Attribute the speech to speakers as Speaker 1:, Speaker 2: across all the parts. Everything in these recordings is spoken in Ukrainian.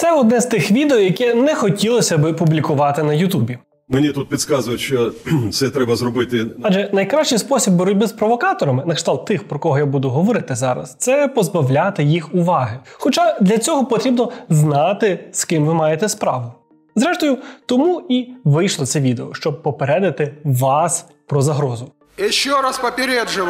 Speaker 1: Це одне з тих відео, яке не хотілося би публікувати на Ютубі.
Speaker 2: Мені тут підказують, що це треба зробити.
Speaker 1: Адже найкращий спосіб боротьби з провокаторами, на кшталт тих, про кого я буду говорити зараз, це позбавляти їх уваги. Хоча для цього потрібно знати, з ким ви маєте справу. Зрештою, тому і вийшло це відео, щоб попередити вас про загрозу.
Speaker 3: Ще раз попереджую.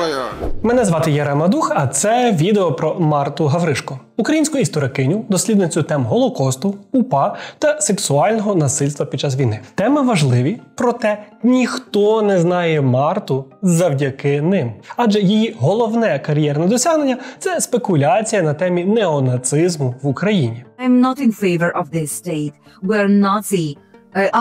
Speaker 1: Мене звати Ярема Дух, а це відео про Марту Гавришко, українську історикиню, дослідницю тем Голокосту, УПА та сексуального насильства під час війни. Теми важливі, проте ніхто не знає Марту завдяки ним. Адже її головне кар'єрне досягнення – це спекуляція на темі неонацизму в Україні.
Speaker 4: I'm not in favor of this state where Nazi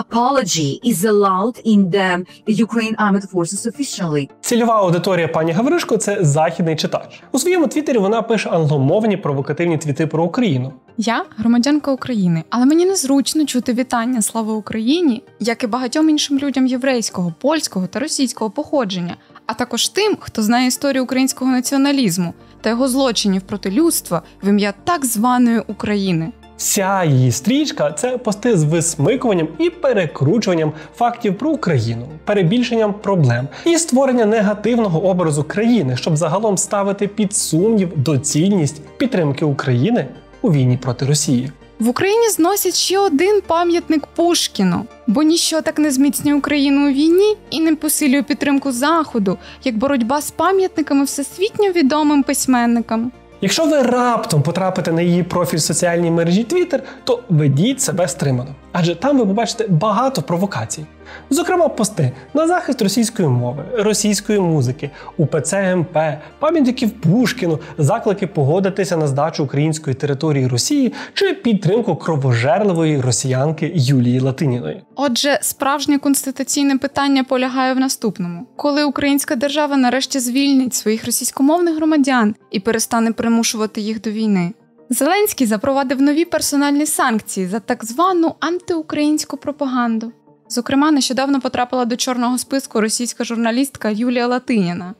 Speaker 4: apology is allowed in the Ukraine Armed Forces officially.
Speaker 1: Цільова аудиторія пані Гавришко – це західний читач. У своєму твіттері вона пише англомовні провокативні твіти про Україну.
Speaker 5: Я громадянка України, але мені незручно чути вітання «Слава Україні», як і багатьом іншим людям єврейського, польського та російського походження, а також тим, хто знає історію українського націоналізму та його злочинів проти людства в ім'я так званої України.
Speaker 1: Вся її стрічка – це пости з висмикуванням і перекручуванням фактів про Україну, перебільшенням проблем і створення негативного образу країни, щоб загалом ставити під сумнів доцільність підтримки України у війні проти Росії.
Speaker 5: В Україні зносять ще один пам'ятник Пушкіну, бо ніщо так не зміцнює Україну у війні і не посилює підтримку Заходу, як боротьба з пам'ятниками всесвітньо відомим письменникам.
Speaker 1: Якщо ви раптом потрапите на її профіль в соціальній мережі Twitter, то ведіть себе стримано. Адже там ви побачите багато провокацій. Зокрема, пости на захист російської мови, російської музики, УПЦ МП, пам'ятників Пушкіну, заклики погодитися на здачу української території Росії чи підтримку кровожерливої росіянки Юлії Латиніної.
Speaker 5: Отже, справжнє конституційне питання полягає в наступному. Коли українська держава нарешті звільнить своїх російськомовних громадян і перестане примушувати їх до війни? Зеленський запровадив нові персональні санкції за так звану антиукраїнську пропаганду. Зокрема, нещодавно потрапила до чорного списку російська журналістка Юлія Латиніна.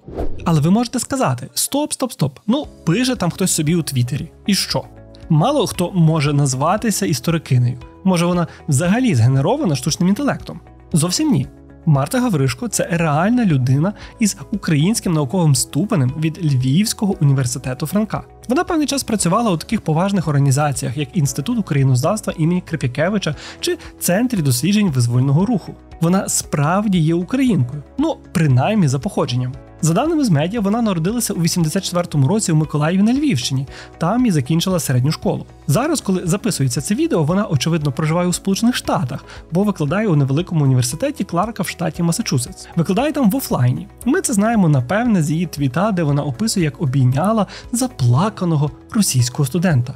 Speaker 1: Але ви можете сказати, стоп, ну пише там хтось собі у Твіттері. І що? Мало хто може назватися історикинею. Може вона взагалі згенерована штучним інтелектом? Зовсім ні. Марта Гавришко – це реальна людина із українським науковим ступенем від Львівського університету Франка. Вона певний час працювала у таких поважних організаціях, як Інститут українознавства імені Крип'якевича чи Центрі досліджень визвольного руху. Вона справді є українкою, принаймні за походженням. За даними з медіа, вона народилася у 84-му році у Миколаєві на Львівщині. Там і закінчила середню школу. Зараз, коли записується це відео, вона, очевидно, проживає у Сполучених Штатах, бо викладає у невеликому університеті Кларка в штаті Масачусетс. Викладає там в офлайні. Ми це знаємо, напевне, з її твіта, де вона описує, як обійняла заплаканого російського студента.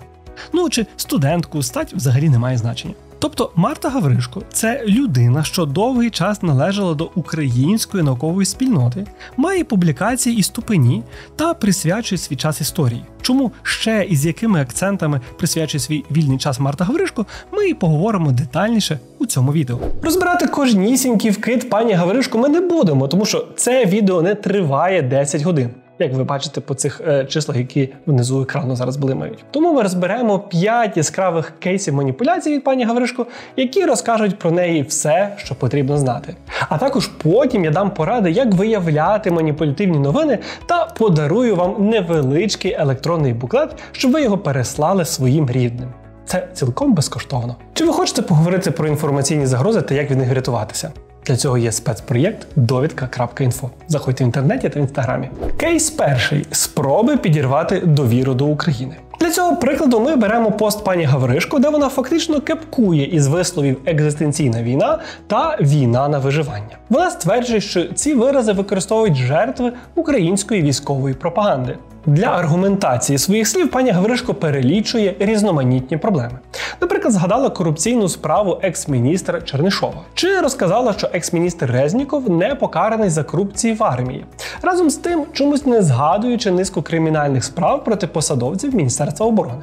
Speaker 1: Чи студентку, стать взагалі не має значення. Тобто Марта Гавришко – це людина, що довгий час належала до української наукової спільноти, має публікації і ступені та присвячує свій час історії. Чому ще і з якими акцентами присвячує свій вільний час Марта Гавришко, ми і поговоримо детальніше у цьому відео. Розбирати кожнісінький вкид пані Гавришко ми не будемо, тому що це відео не триває 10 годин. Як ви бачите по цих числах, які внизу екрану зараз блимають. Тому ми розберемо 5 яскравих кейсів маніпуляцій від пані Гавришко, які розкажуть про неї все, що потрібно знати. А також потім я дам поради, як виявляти маніпулятивні новини та подарую вам невеличкий електронний буклет, щоб ви його переслали своїм рідним. Це цілком безкоштовно. Чи ви хочете поговорити про інформаційні загрози та як від них врятуватися? Для цього є спецпроєкт довідка.інфо. Заходьте в інтернеті та в інстаграмі. Кейс перший. Спроби підірвати довіру до України. Для цього прикладу ми беремо пост пані Гавришко, де вона фактично кепкує із висловів «екзистенційна війна» та «війна на виживання». Вона стверджує, що ці вирази використовують жертви української військової пропаганди. Для аргументації своїх слів пані Гавришко перелічує різноманітні проблеми. Наприклад, згадала корупційну справу екс-міністра Чернишова. Чи розказала, що екс-міністр Резніков не покараний за корупцію в армії. Разом з тим, чомусь не згадуючи низку кримінальних справ проти посадовців Міністерства оборони.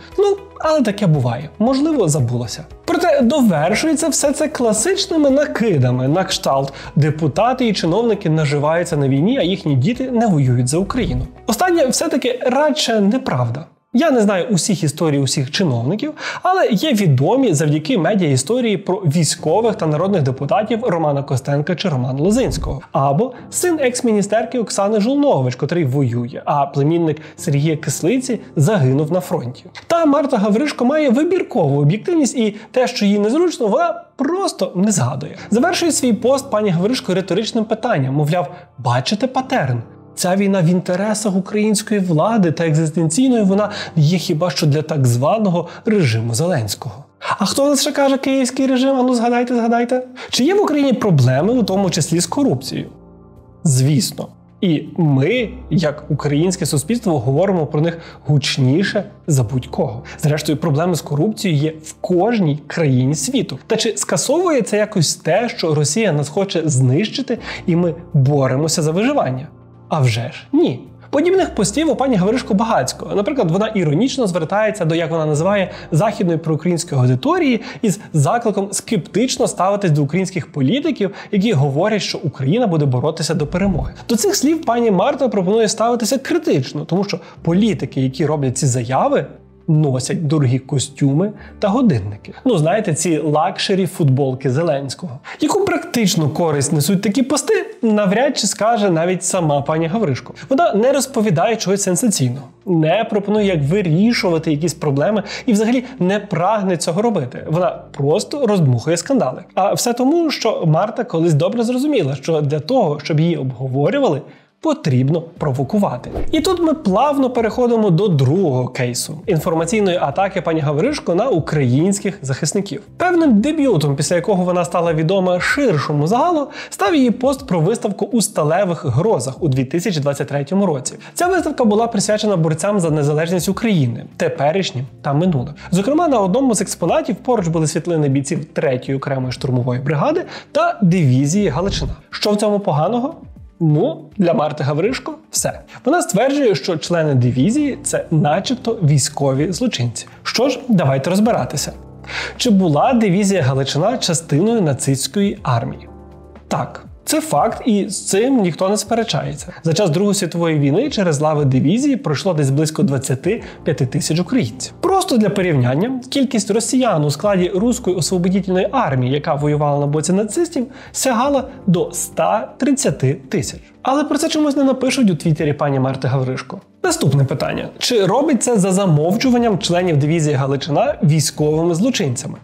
Speaker 1: Але таке буває. Можливо, забулося. Проте довершується все це класичними накидами на кшталт депутати і чиновники наживаються на війні, а їхні діти не воюють за Україну. Останнє все-таки радше неправда. Я не знаю усіх історій усіх чиновників, але є відомі завдяки медіаісторії про військових та народних депутатів Романа Костенка чи Романа Лозинського. Або син екс-міністерки Оксани Жолнович, котрий воює, а племінник Сергія Кислиці загинув на фронті. Та Марта Гавришко має вибіркову об'єктивність, і те, що їй незручно, вона просто не згадує. Завершує свій пост пані Гавришко риторичним питанням, мовляв, бачите патерн? Ця війна в інтересах української влади та екзистенційної вона є хіба що для так званого режиму Зеленського. А хто в нас ще каже київський режим? Ану згадайте. Чи є в Україні проблеми, у тому числі з корупцією? Звісно. І ми, як українське суспільство, говоримо про них гучніше за будь-кого. Зрештою, проблеми з корупцією є в кожній країні світу. Та чи скасовує це якось те, що Росія нас хоче знищити і ми боремося за виживання? А вже ж ні. Подібних постів у пані Гавришко багацько. Наприклад, вона іронічно звертається до, як вона називає, західної проукраїнської аудиторії із закликом скептично ставитись до українських політиків, які говорять, що Україна буде боротися до перемоги. До цих слів пані Марта пропонує ставитися критично, тому що політики, які роблять ці заяви, носять дорогі костюми та годинники. Знаєте, ці лакшері футболки Зеленського. Яку практичну користь несуть такі пости, навряд чи скаже навіть сама пані Гавришко. Вона не розповідає чогось сенсаційного, не пропонує, як вирішувати якісь проблеми і взагалі не прагне цього робити. Вона просто роздмухує скандали. А все тому, що Марта колись добре зрозуміла, що для того, щоб її обговорювали, потрібно провокувати. І тут ми плавно переходимо до другого кейсу – інформаційної атаки пані Гавришко на українських захисників. Певним дебютом, після якого вона стала відома ширшому загалу, став її пост про виставку у сталевих грозах у 2023 році. Ця виставка була присвячена борцям за незалежність України, теперішнім та минулим. Зокрема, на одному з експонатів поруч були світлини бійців 3-ї окремої штурмової бригади та дивізії Галичина. Що в цьому поганого? Для Марти Гавришко – все. Вона стверджує, що члени дивізії – це начебто військові злочинці. Що ж, давайте розбиратися. Чи була дивізія Галичина частиною нацистської армії? Так. Це факт, і з цим ніхто не сперечається. За час Другої світової війни через лави дивізії пройшло десь близько 25 тисяч українців. Просто для порівняння, кількість росіян у складі Руської освободітельної армії, яка воювала на боці нацистів, сягала до 130 тисяч. Але про це чомусь не напишуть у твіттері пані Марти Гавришко. Наступне питання. Чи робить це за замовчуванням членів дивізії Галичина військовими злочинцями?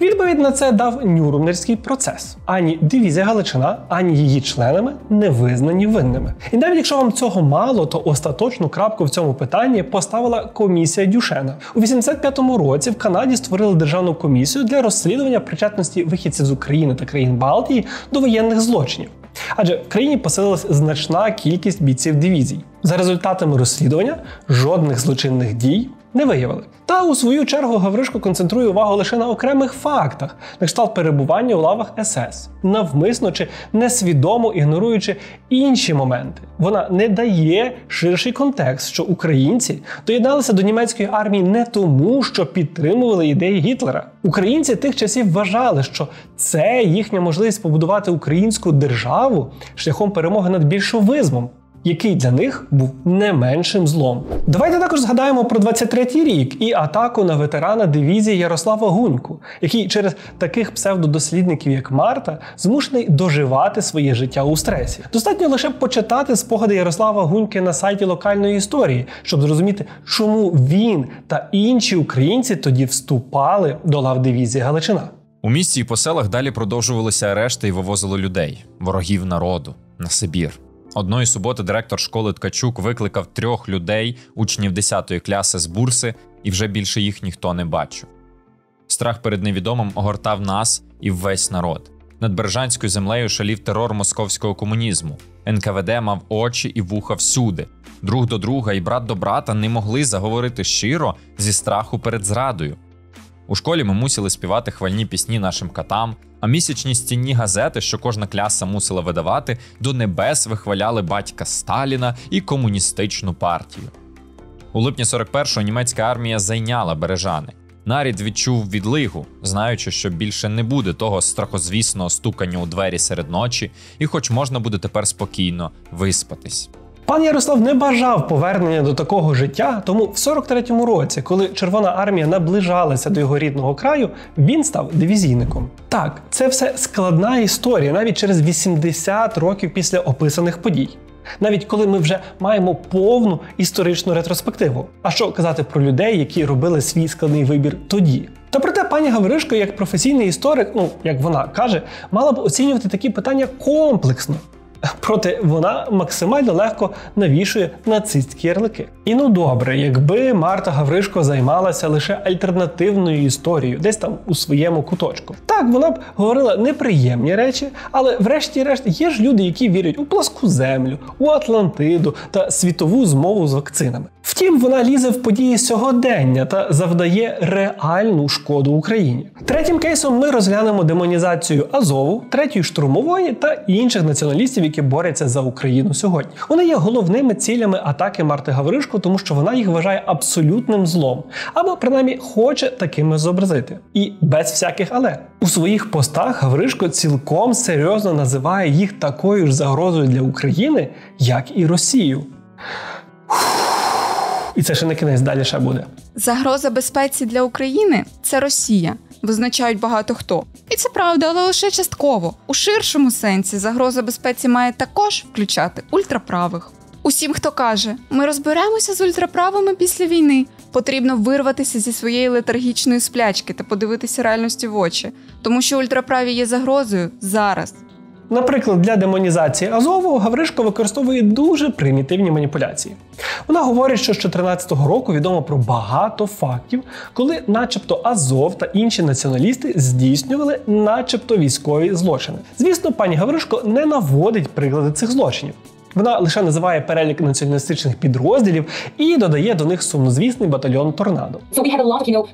Speaker 1: Відповідь на це дав Нюрнберзький процес. Ані дивізія Галичина, ані її членами не визнані винними. І навіть якщо вам цього мало, то остаточну крапку в цьому питанні поставила комісія Дюшена. У 1985 році в Канаді створили державну комісію для розслідування причетності вихідців з України та країн Балтії до воєнних злочинів. Адже в країні поселилась значна кількість бійців дивізій. За результатами розслідування жодних злочинних дій не виявили. Та у свою чергу Гавришко концентрує увагу лише на окремих фактах, на кшталт перебування у лавах СС, навмисно чи несвідомо ігноруючи інші моменти. Вона не дає ширший контекст, що українці доєдналися до німецької армії не тому, що підтримували ідеї Гітлера. Українці тих часів вважали, що це їхня можливість побудувати українську державу шляхом перемоги над більшовизмом, який для них був не меншим злом. Давайте також згадаємо про 23-й рік і атаку на ветерана дивізії Ярослава Гуньку, який через таких псевдодослідників, як Марта, змушений доживати своє життя у стресі. Достатньо лише почитати спогади Ярослава Гуньки на сайті локальної історії, щоб зрозуміти, чому він та інші українці тоді вступали до лав дивізії Галичина.
Speaker 6: У місті і по селах далі продовжувалися арешти і вивозили людей, ворогів народу, на Сибір. Одної суботи директор школи Ткачук викликав 3 людей, учнів 10-ї класи з Бурси, і вже більше їх ніхто не бачив. Страх перед невідомим огортав нас і весь народ. Над Бережанською землею шалів терор московського комунізму. НКВД мав очі і вуха всюди. Друг до друга і брат до брата не могли заговорити щиро зі страху перед зрадою. У школі ми мусили співати хвальні пісні нашим катам, а місячні стінні газети, що кожна класа мусила видавати, до небес вихваляли батька Сталіна і комуністичну партію. У липні 41-го німецька армія зайняла Бережани. Нарід відчув відлигу, знаючи, що більше не буде того страхозвісного стукання у двері серед ночі, і хоч можна буде тепер спокійно виспатись.
Speaker 1: Пан Ярослав не бажав повернення до такого життя, тому в 43-му році, коли Червона армія наближалася до його рідного краю, він став дивізійником. Так, це все складна історія, навіть через 80 років після описаних подій. Навіть коли ми вже маємо повну історичну ретроспективу. А що казати про людей, які робили свій складний вибір тоді? Та проте пані Гавришко, як професійний історик, як вона каже, мала б оцінювати такі питання комплексно. Проте вона максимально легко навішує нацистські ярлики. І добре, якби Марта Гавришко займалася лише альтернативною історією, десь там у своєму куточку. Так, вона б говорила неприємні речі, але врешті-решт є ж люди, які вірять у пласку землю, у Атлантиду та світову змову з вакцинами. Втім, вона лізе в події сьогодення та завдає реальну шкоду Україні. Третім кейсом ми розглянемо демонізацію Азову, 3-ї штурмової та інших націоналістів, які борються за Україну сьогодні. Вони є головними цілями атаки Марти Гавришко, тому що вона їх вважає абсолютним злом. Або, принаймні, хоче такими зобразити. І без всяких «але». У своїх постах Гавришко цілком серйозно називає їх такою ж загрозою для України, як і Росію. І це ще не кінець, далі ще буде.
Speaker 5: Загроза безпеці для України – це Росія, визначають багато хто. І це правда, але лише частково. У ширшому сенсі загроза безпеці має також включати ультраправих. Усім, хто каже, ми розберемося з ультраправими після війни, потрібно вирватися зі своєї летаргічної сплячки та подивитися реальності в очі. Тому що ультраправі є загрозою зараз.
Speaker 1: Наприклад, для демонізації Азову Гавришко використовує дуже примітивні маніпуляції. Вона говорить, що з 2014 року відомо про багато фактів, коли начебто Азов та інші націоналісти здійснювали начебто військові злочини. Звісно, пані Гавришко не наводить приклади цих злочинів. Вона лише називає перелік націоналістичних підрозділів і додає до них сумнозвісний батальйон «Торнадо».
Speaker 7: So we had a lot of,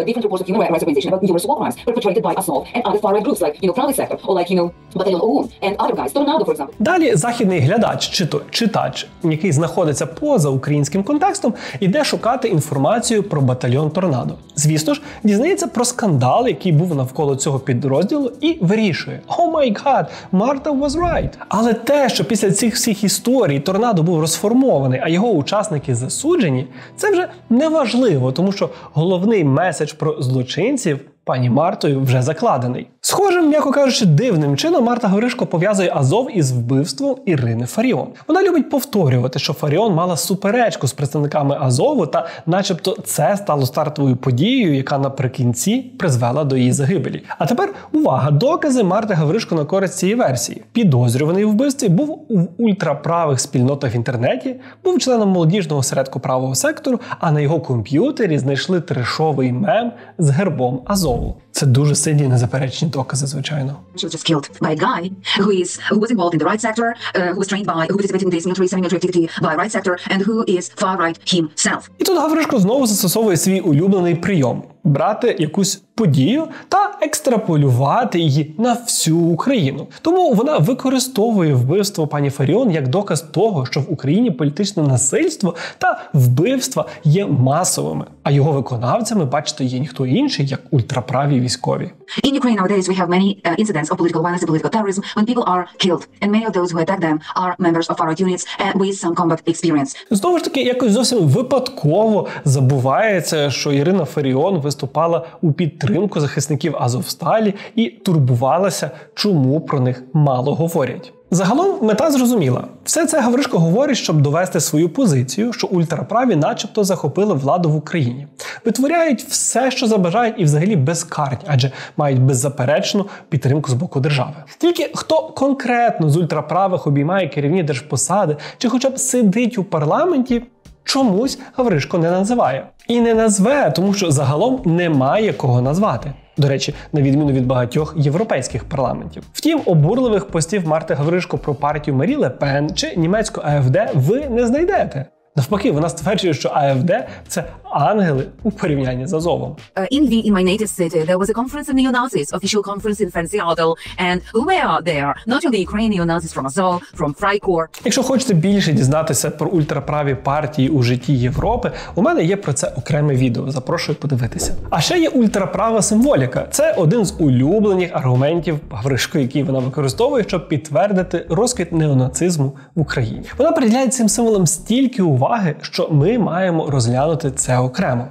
Speaker 7: different reports of human rights organization about numerous war crimes perpetrated by Azov and other far-right groups like, Pravый Sector or like, Battalion OUN and other guys, Tornado, for example.
Speaker 1: Далі західний глядач, чи то читач, який знаходиться поза українським контекстом, іде шукати інформацію про батальйон «Торнадо». Звісно ж, дізнається про скандал, який був навколо цього підрозділу, і вирішує: «Oh my God, Marta was right». Але те, що після цих всіх історій «Торнадо» був розформований, а його учасники засуджені, це вже не важливо, тому що головний меседж про злочинців пані Мартою вже закладений. Схожим, м'яко кажучи, дивним чином Марта Гавришко пов'язує Азов із вбивством Ірини Фаріон. Вона любить повторювати, що Фаріон мала суперечку з представниками Азову та начебто це стало стартовою подією, яка наприкінці призвела до її загибелі. А тепер, увага, докази Марти Гавришко на користь цієї версії. Підозрюваний у вбивстві був у ультраправих спільнотах в інтернеті, був членом молодіжного осередку правого сектору, а на його комп'ютері знайшли трешовий мем з гербом Азову. Це дуже сильні незаперечні докази, звичайно.
Speaker 4: She was just killed by a guy who was involved in the right sector, who was trained by, who participated in this semi-military activity by right sector, and who is far right himself.
Speaker 1: І тут Гавришко знову застосовує свій улюблений прийом – брати якусь подію та екстраполювати її на всю Україну. Тому вона використовує вбивство пані Фаріон як доказ того, що в Україні політичне насильство та вбивства є масовими, а його виконавцями, бачите, є ніхто інший, як ультраправі військові.
Speaker 4: In Ukraine nowadays we have many incidents of political violence and political terrorism when people are killed, and many of those who attack them are members of far-right units with some combat experience.
Speaker 1: Знову ж таки, якось зовсім випадково забувається, що Ірина Фаріон виступала у підтримку захисників Азовсталі і турбувалася, чому про них мало говорять. Загалом мета зрозуміла. Все це Гавришко говорить, щоб довести свою позицію, що ультраправі начебто захопили владу в Україні. Витворяють все, що забажають, і взагалі безкарні, адже мають беззаперечну підтримку з боку держави. Тільки хто конкретно з ультраправих обіймає керівні держпосади, чи хоча б сидить у парламенті, чомусь Гавришко не називає. І не назве, тому що загалом немає кого назвати. До речі, на відміну від багатьох європейських парламентів. Втім, обурливих постів Марти Гавришко про партію Марі Ле Пен чи німецьку АФД ви не знайдете. Навпаки, вона стверджує, що АФД – це ангели у порівнянні з Азовом.
Speaker 4: In my native city, there was a conference of neo-Nazis, official conference in Franciato, and who were there? Not only Ukrainian neo-Nazis from Azov, from Freikorps.
Speaker 1: Якщо хочете більше дізнатися про ультраправі партії у житті Європи, у мене є про це окреме відео, запрошую подивитися. А ще є ультраправа символіка. Це один з улюблених аргументів Гавришко, який вона використовує, щоб підтвердити розквіт неонацизму в Україні. Вона приділяє цим символам стільки уваги, що ми маємо розглянути це окремо.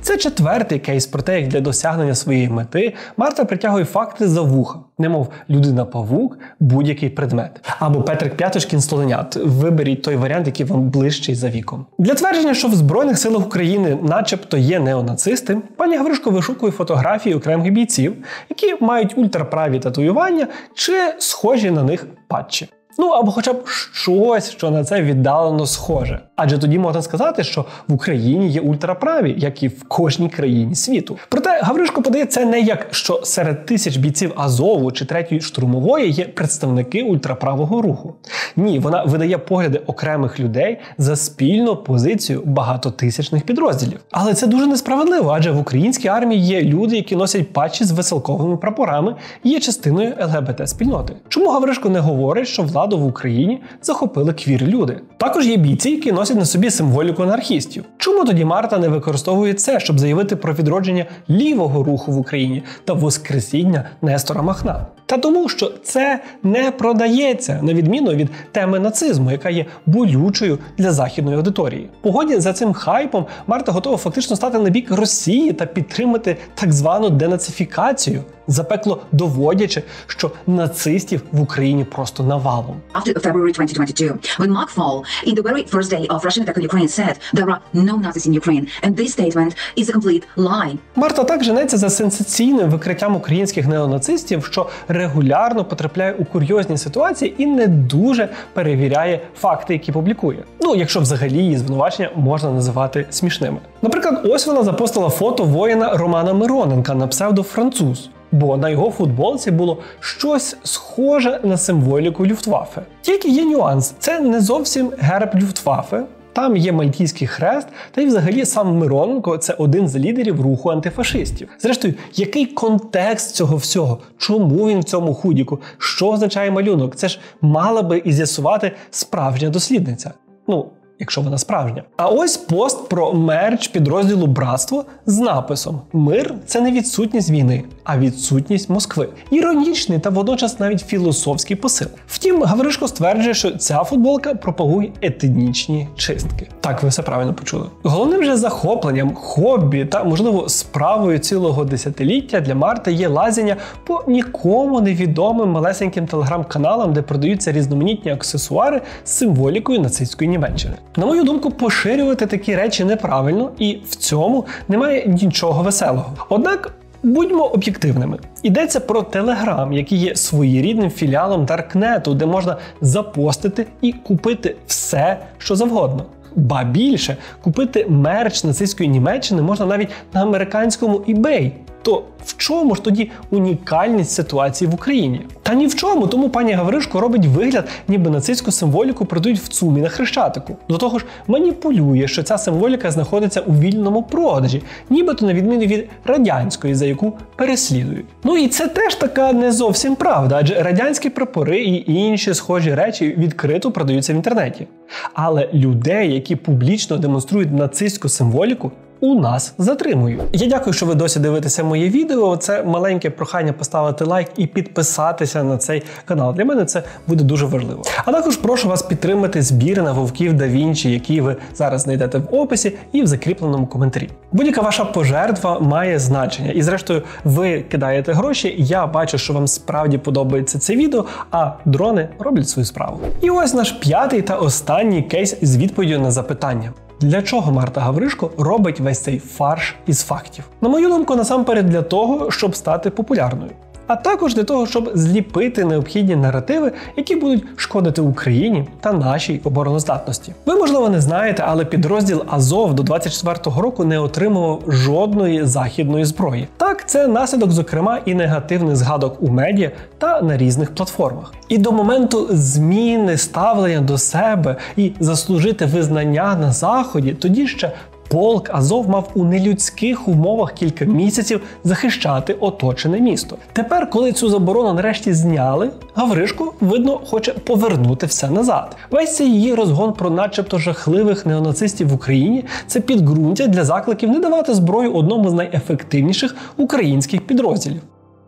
Speaker 1: Це четвертий кейс про те, як для досягнення своєї мети Марта притягує факти за вуха, немов людина-павук, будь-який предмет. Або Петрик П'яточкін Столенят. Виберіть той варіант, який вам ближчий за віком. Для твердження, що в Збройних силах України начебто є неонацисти, пані Гавришко вишукує фотографії окремих бійців, які мають ультраправі татуювання чи схожі на них патчі. Ну, або хоча б щось, що на це віддалено схоже. Адже тоді можна сказати, що в Україні є ультраправі, як і в кожній країні світу. Проте Гавришко подає це не як, що серед тисяч бійців Азову чи 3-ї штурмової є представники ультраправого руху. Ні, вона видає погляди окремих людей за спільну позицію багатотисячних підрозділів. Але це дуже несправедливо, адже в українській армії є люди, які носять патчі з веселковими прапорами і є частиною ЛГБТ-спільноти. Чому Гавришко не говорить, що владу в Україні захопили квір-люди? Також є бійці, які носять на собі символіку анархістів. Чому тоді Марта не використовує це, щоб заявити про відродження лівого руху в Україні та воскресіння Нестора Махна? Та тому, що це не продається, на відміну від теми нацизму, яка є болючою для західної аудиторії. Погоді за цим хайпом Марта готова фактично стати на бік Росії та підтримати так звану денацифікацію, запекло доводячи, що нацистів в Україні просто навалом.
Speaker 4: After February 2022, when Mark Fall, in the very first day of Russian attack on Ukraine, said there are no Nazis in Ukraine, and this statement is a complete lie.
Speaker 1: Марта так женеться за сенсаційним викриттям українських неонацистів, що регулярно потрапляє у курйозні ситуації і не дуже перевіряє факти, які публікує. Ну, якщо взагалі її звинувачення можна називати смішними. Наприклад, ось вона запостила фото воїна Романа Мироненка на псевдо-француз. Бо на його футболці було щось схоже на символіку Люфтваффе. Тільки є нюанс. Це не зовсім герб Люфтваффе. Там є мальтійський хрест, та й взагалі сам Мироненко – це один з лідерів руху антифашистів. Зрештою, який контекст цього всього? Чому він в цьому худіку? Що означає малюнок? Це ж мала би і з'ясувати справжня дослідниця. Ну, якщо вона справжня. А ось пост про мерч підрозділу «Братство» з написом «Мир – це не відсутність війни, а відсутність Москви». Іронічний та водночас навіть філософський посил. Втім, Гавришко стверджує, що ця футболка пропагує етнічні чистки. Так, ви все правильно почули. Головним же захопленням, хобі та, можливо, справою цілого десятиліття для Марти є лазіння по нікому невідомим малесеньким телеграм-каналам, де продаються різноманітні аксесуари з символікою нацистської Німеччини. На мою думку, поширювати такі речі неправильно, і в цьому немає нічого веселого. Однак, будьмо об'єктивними. Йдеться про Telegram, який є своєрідним філіалом Даркнету, де можна запостити і купити все, що завгодно. Ба більше, купити мерч нацистської Німеччини можна навіть на американському eBay. То в чому ж тоді унікальність ситуації в Україні? Та ні в чому, тому пані Гавришко робить вигляд, ніби нацистську символіку продають в ЦУМі на Хрещатику. До того ж, маніпулює, що ця символіка знаходиться у вільному продажі, нібито на відміну від радянської, за яку переслідують. Ну і це теж така не зовсім правда, адже радянські прапори і інші схожі речі відкрито продаються в інтернеті. Але людей, які публічно демонструють нацистську символіку, у нас затримують. Я дякую, що ви досі дивитеся моє відео. Це маленьке прохання поставити лайк і підписатися на цей канал. Для мене це буде дуже важливо. А також прошу вас підтримати збір на вовків Да Вінчі, які ви зараз знайдете в описі і в закріпленому коментарі. Будь-яка ваша пожертва має значення. І зрештою, ви кидаєте гроші, я бачу, що вам справді подобається це відео, а дрони роблять свою справу. І ось наш п'ятий та останній кейс із відповіддю на запитання. Для чого Марта Гавришко робить весь цей фарш із фактів? На мою думку, насамперед для того, щоб стати популярною. а також для того, щоб зліпити необхідні наративи, які будуть шкодити Україні та нашій обороноздатності. Ви, можливо, не знаєте, але підрозділ Азов до 24-го року не отримував жодної західної зброї. Так, це наслідок, зокрема, і негативних згадок у медіа та на різних платформах. І до моменту зміни ставлення до себе і заслужити визнання на Заході, тоді ще полк Азов мав у нелюдських умовах кілька місяців захищати оточене місто. Тепер, коли цю заборону нарешті зняли, Гавришко, видно, хоче повернути все назад. Весь цей її розгон про начебто жахливих неонацистів в Україні – це підґрунтя для закликів не давати зброю одному з найефективніших українських підрозділів.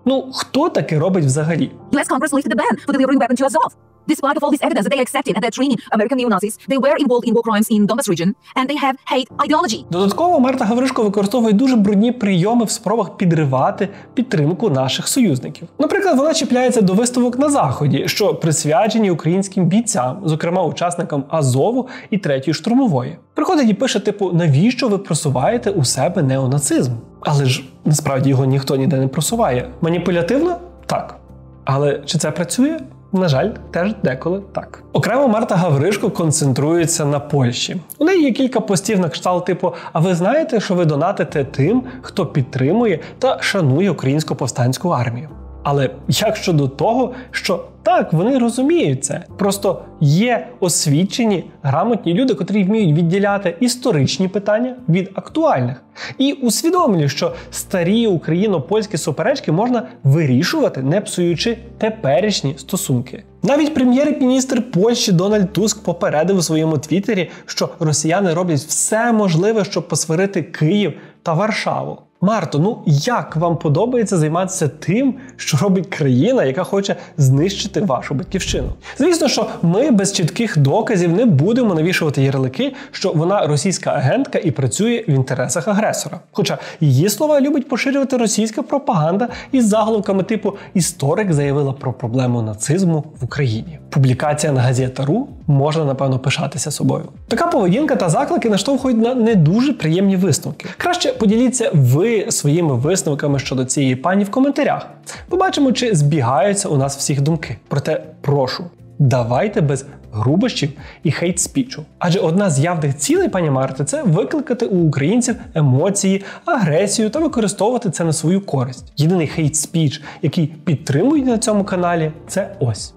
Speaker 1: Ну, хто таке робить взагалі?
Speaker 7: US Congress lifted the ban for delivering weapons to Azov. Despite of all this evidence that they accepted and they're training American neo-Nazis, they were involved in war crimes in Donbas region, and they have hate ideology.
Speaker 1: Додатково Марта Гавришко використовує дуже брудні прийоми в спробах підривати підтримку наших союзників. Наприклад, вона чіпляється до виставок на Заході, що присвячені українським бійцям, зокрема учасникам Азову і 3-ї штурмової. Приходить і пише типу, навіщо ви просуваєте у себе неонацизм? Але ж насправді його ніхто ніде не просуває. Маніпулятивно? Так. Але чи це працює? На жаль, теж деколи так. Окремо Марта Гавришко концентрується на Польщі. У неї є кілька постів на кшталт типу «А ви знаєте, що ви донатите тим, хто підтримує та шанує українську повстанську армію?» Але як щодо того, що так, вони розуміють це. Просто є освічені, грамотні люди, котрі вміють відділяти історичні питання від актуальних. І усвідомлюють, що старі україно-польські суперечки можна вирішувати, не псуючи теперішні стосунки. Навіть прем'єр-міністр Польщі Дональд Туск попередив у своєму твіттері, що росіяни роблять все можливе, щоб посварити Київ та Варшаву. Марто, ну як вам подобається займатися тим, що робить країна, яка хоче знищити вашу батьківщину? Звісно, що ми без чітких доказів не будемо навішувати ярлики, що вона російська агентка і працює в інтересах агресора. Хоча її слова любить поширювати російська пропаганда із заголовками типу «Історик заявила про проблему нацизму в Україні». Публікація на Газета.ру можна, напевно, пишатися собою. Така поведінка та заклики наштовхують на не дуже приємні висновки. Краще поділіться ви своїми висновками щодо цієї пані в коментарях. Побачимо, чи збігаються у нас всіх думки. Проте, прошу, давайте без грубощів і хейт-спічу. Адже одна з явних цілей пані Марти – це викликати у українців емоції, агресію та використовувати це на свою користь. Єдиний хейт-спіч, який підтримують на цьому каналі – це ось.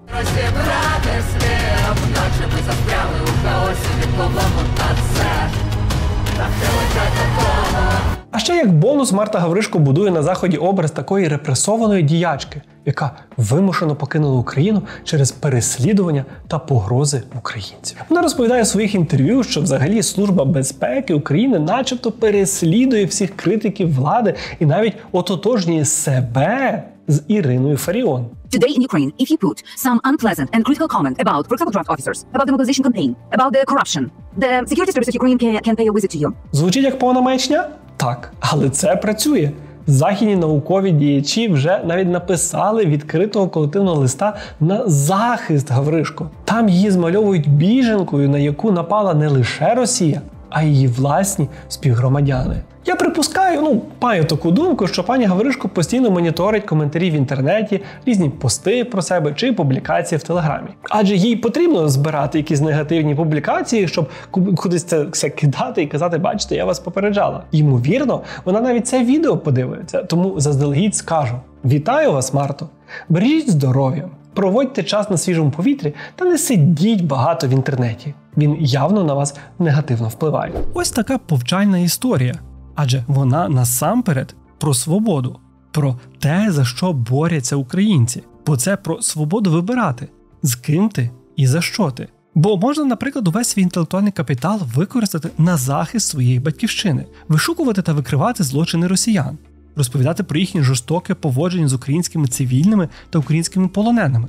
Speaker 1: А ще як бонус Марта Гавришко будує на Заході образ такої репресованої діячки, яка вимушено покинула Україну через переслідування та погрози українців. Вона розповідає у своїх інтерв'ю, що взагалі Служба безпеки України начебто переслідує всіх критиків влади і навіть ототожнює себе з Іриною Фаріон.
Speaker 7: Today in Ukraine, if you put some unpleasant and critical comment about, for example, draft officers, about the mobilization campaign, about the corruption, the security service of Ukraine can pay a visit to you.
Speaker 1: Звучить як повна маячня? Так, але це працює. Західні наукові діячі вже навіть написали відкритого колективного листа на захист Гавришко. Там її змальовують біженкою, на яку напала не лише Росія, а й її власні співгромадяни. Я припускаю, маю таку думку, що пані Гавришко постійно моніторить коментарі в інтернеті, різні пости про себе чи публікації в Телеграмі. Адже їй потрібно збирати якісь негативні публікації, щоб кудись це все кидати і казати, бачите, я вас попереджала. Ймовірно, вона навіть це відео подивиться, тому заздалегідь скажу. Вітаю вас, Марто! Бережіть здоров'я, проводьте час на свіжому повітрі та не сидіть багато в інтернеті. Він явно на вас негативно впливає. Ось така повчальна історія. Адже вона насамперед про свободу, про те, за що борються українці. Бо це про свободу вибирати, з ким ти і за що ти. Бо можна, наприклад, увесь свій інтелектуальний капітал використати на захист своєї батьківщини, вишукувати та викривати злочини росіян, розповідати про їхнє жорстоке поводження з українськими цивільними та українськими полоненими.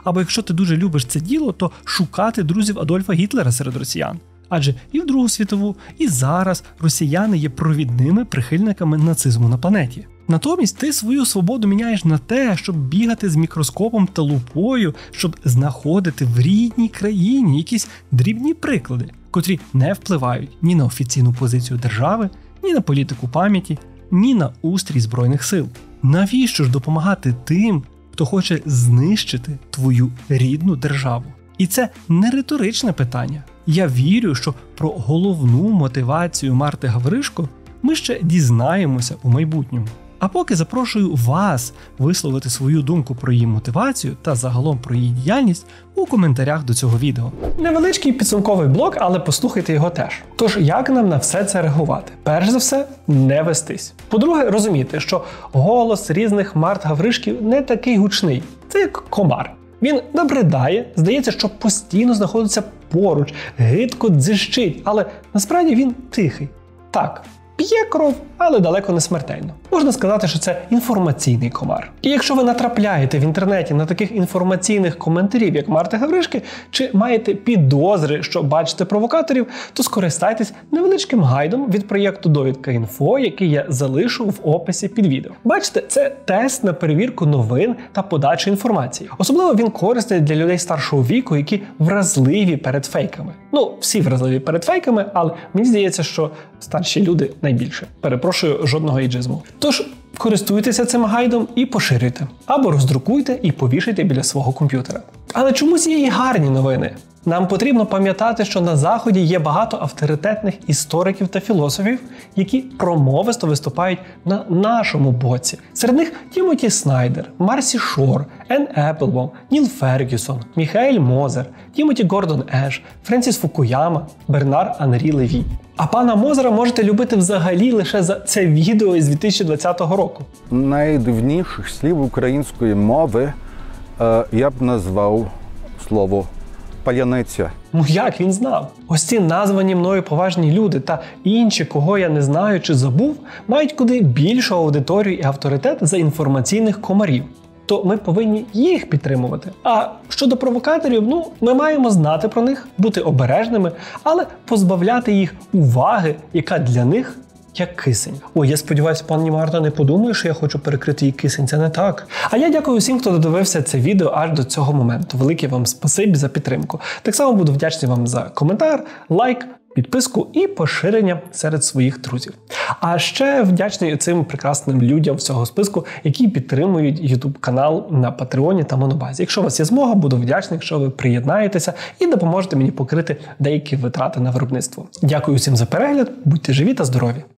Speaker 1: Або якщо ти дуже любиш це діло, то шукати друзів Адольфа Гітлера серед росіян. Адже і в Другу світову, і зараз росіяни є провідними прихильниками нацизму на планеті. Натомість ти свою свободу міняєш на те, щоб бігати з мікроскопом та лупою, щоб знаходити в рідній країні якісь дрібні приклади, котрі не впливають ні на офіційну позицію держави, ні на політику пам'яті, ні на устрій Збройних сил. Навіщо ж допомагати тим, хто хоче знищити твою рідну державу? І це не риторичне питання. Я вірю, що про головну мотивацію Марти Гавришко ми ще дізнаємося у майбутньому. А поки запрошую вас висловити свою думку про її мотивацію та загалом про її діяльність у коментарях до цього відео. Невеличкий підсумковий блок, але послухайте його теж. Тож, як нам на все це реагувати? Перш за все, не вестись. По-друге, розуміти, що голос різних Март Гавришків не такий гучний. Це як комар. Він набридає, здається, що постійно знаходиться поруч, гидко дзищить, але насправді він тихий. Так, п'є кров, але далеко не смертельно. Можна сказати, що це інформаційний комар. І якщо ви натрапляєте в інтернеті на таких інформаційних коментарів, як Марти Гавришки, чи маєте підозри, що бачите провокаторів, то скористайтесь невеличким гайдом від проєкту Довідка.Інфо, який я залишу в описі під відео. Бачите, це тест на перевірку новин та подачу інформації. Особливо він корисний для людей старшого віку, які вразливі перед фейками. Ну, всі вразливі перед фейками, але мені здається, що старші люди найбільше. Перепрошую, жодного ейджизму. Тож, користуйтеся цим гайдом і поширюйте. Або роздрукуйте і повішайте біля свого комп'ютера. Але чомусь є і гарні новини. Нам потрібно пам'ятати, що на Заході є багато авторитетних істориків та філософів, які промовисто виступають на нашому боці. Серед них Тімоті Снайдер, Марсі Шор, Енн Еплбом, Ніл Фергюсон, Міхаель Мозер, Тімоті Гордон Еш, Френсіс Фукуяма, Бернар Анрі Леві. А пана Мозера можете любити взагалі лише за це відео із 2020 року.
Speaker 8: Найдивніших слів української мови я б назвав слово «паляниця».
Speaker 1: Ну як він знав? Ось ці названі мною поважні люди та інші, кого я не знаю чи забув, мають куди більшу аудиторію і авторитет за інформаційних комарів. То ми повинні їх підтримувати. А щодо провокаторів, ми маємо знати про них, бути обережними, але позбавляти їх уваги, яка для них як кисень. Ой, я сподіваюся, пані Марта не подумає, що я хочу перекрити її кисень. Це не так. А я дякую всім, хто додивився це відео аж до цього моменту. Велике вам спасибі за підтримку. Так само буду вдячний вам за коментар, лайк, підписку і поширення серед своїх друзів. А ще вдячний цим прекрасним людям всього списку, які підтримують YouTube канал на Патреоні та Монобазі. Якщо у вас є змога, буду вдячний, якщо ви приєднаєтеся і допоможете мені покрити деякі витрати на виробництво. Дякую всім за перегляд, будьте живі та здорові!